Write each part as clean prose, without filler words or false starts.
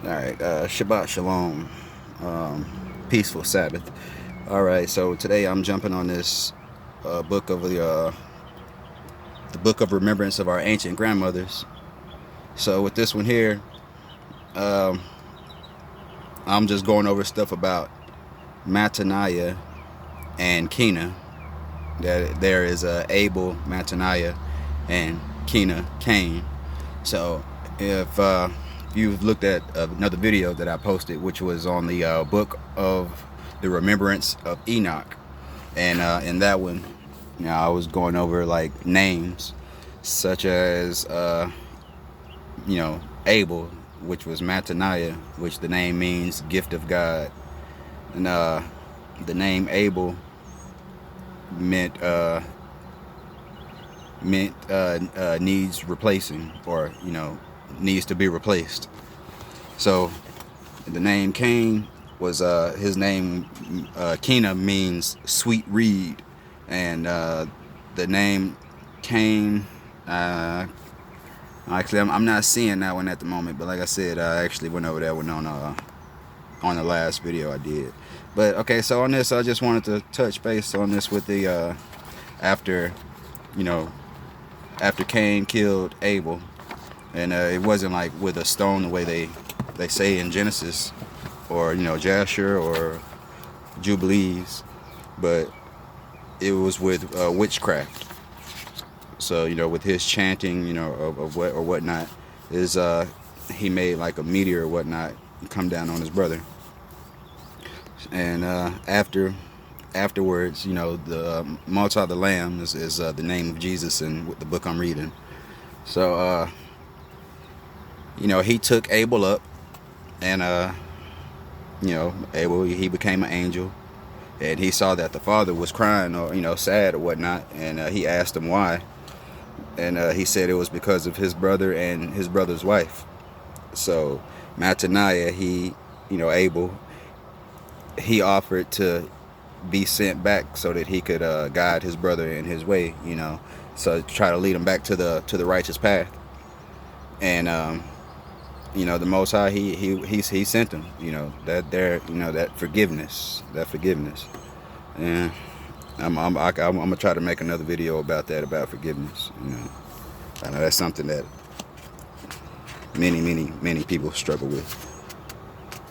All right, Shabbat Shalom, peaceful Sabbath. All right, so today I'm jumping on this book of the book of remembrance of our ancient grandmothers. So with this one here, um, I'm just going over stuff about Mataniah and Kina. That there is Abel, Mataniah, and Kina, Cain. So if you've looked at another video that I posted, which was on the book of the remembrance of Enoch, and in that one, I was going over like names such as Abel, which was Mataniah, which the name means gift of God, and the name Abel meant needs replacing, or needs to be replaced. So the name Cain was his name. Kina means sweet reed, and the name Cain. Actually, I'm not seeing that one at the moment, but like I said, I actually went over that one on the last video I did. But okay, so on this, I just wanted to touch base on this with the after you know after Cain killed Abel, and it wasn't like with a stone the way they say in Genesis, or Jasher or Jubilees, but it was with witchcraft. So with his chanting, of what or whatnot, is he made like a meteor or whatnot come down on his brother, and afterwards, the Malta the Lamb is the name of Jesus in the book I'm reading. So he took Abel up, and Abel, he became an angel, and he saw that the father was crying or sad or whatnot, and he asked him why, and he said it was because of his brother and his brother's wife. So Mataniah, Abel, he offered to be sent back so that he could guide his brother in his way, so try to lead him back to the righteous path. And the Most High, he sent him, that forgiveness. And I'm gonna try to make another video about that, about forgiveness. I know that's something that many people struggle with.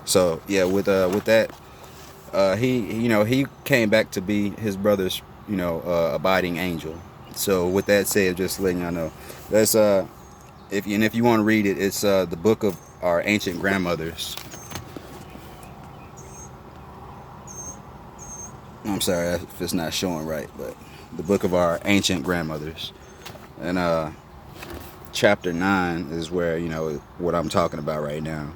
So yeah, with that, he came back to be his brother's abiding angel. So with that said, just letting y'all know, that's if you want to read it, it's the book of our ancient grandmothers. I'm sorry if it's not showing right, but the book of our ancient grandmothers, and chapter 9 is where what I'm talking about right now.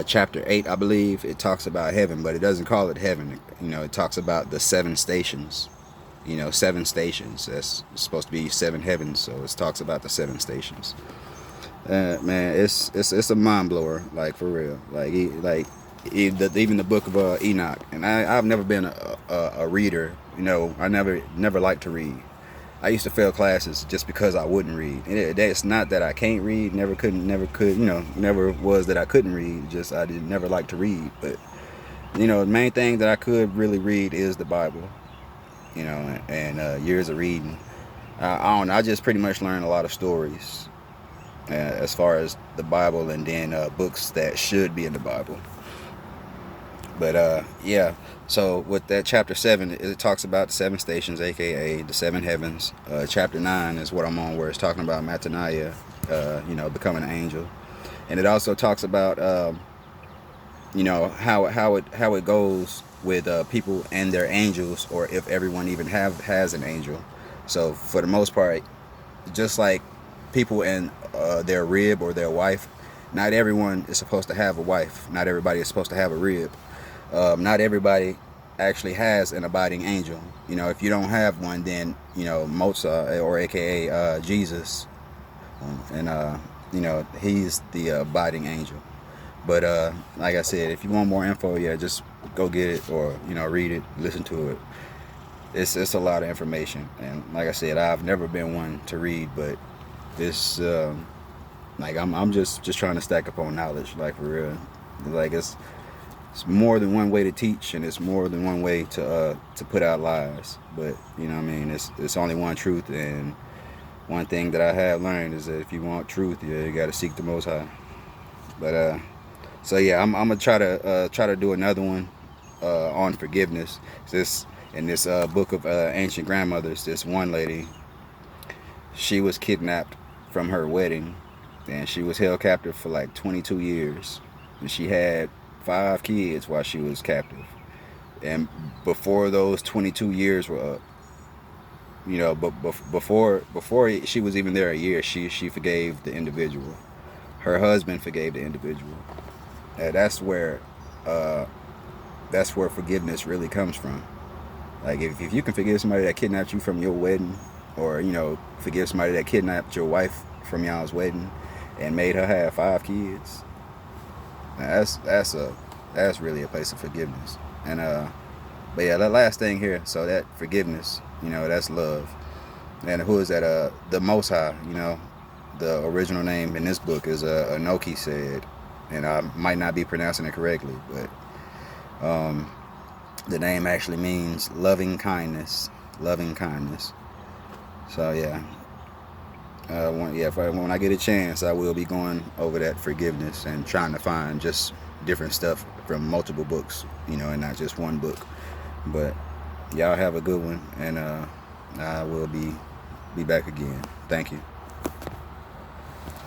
Chapter 8, I believe, it talks about heaven, but it doesn't call it heaven. It talks about the 7 stations. 7 stations. That's supposed to be 7 heavens, so it talks about the 7 stations. Man, it's a mind blower, like for real. Even the book of Enoch. And I've never been a reader. I never liked to read. I used to fail classes just because I wouldn't read. And it's not that I can't read, never could, never was that I couldn't read. Just I did never like to read. But the main thing that I could really read is the Bible. And years of reading. I don't know. I just pretty much learned a lot of stories as far as the Bible, and then books that should be in the Bible. But yeah, so with that chapter 7, it talks about the 7 stations, aka the 7 heavens. Chapter 9 is what I'm on, where it's talking about Mataniah, becoming an angel, and it also talks about how it goes with people and their angels, or if everyone even has an angel. So for the most part, just like people and their rib or their wife, not everyone is supposed to have a wife. Not everybody is supposed to have a rib. Not everybody actually has an abiding angel. If you don't have one, then Mozart, or aka Jesus, and he's the abiding angel. But like I said, if you want more info, yeah, just go get it, or read it, listen to it. It's a lot of information, and like I said, I've never been one to read, but this Like I'm just trying to stack up on knowledge, like for real. Like it's more than one way to teach, and it's more than one way to put out lies. But you know what I mean, it's only one truth, and one thing that I have learned is that if you want truth, you got to seek the Most High. But so yeah, I'm gonna try to do another one on forgiveness. This in this book of ancient grandmothers, this one lady, she was kidnapped from her wedding, and she was held captive for like 22 years, and she had 5 kids while she was captive. And before those 22 years were up, you know, but before she was even there a year, she forgave the individual. Her husband forgave the individual. And uh, that's where forgiveness really comes from. Like if you can forgive somebody that kidnapped you from your wedding, or you know, forgive somebody that kidnapped your wife from y'all's wedding and made her have 5 kids, that's really a place of forgiveness. And but yeah, that last thing here, so that forgiveness, you know, that's love. And who is that? The Most High, you know, the original name in this book is Anoki said, and I might not be pronouncing it correctly, but the name actually means loving kindness. Loving kindness. So yeah, when I get a chance, I will be going over that forgiveness and trying to find just different stuff from multiple books, you know, and not just one book. But y'all have a good one, and I will be back again. Thank you.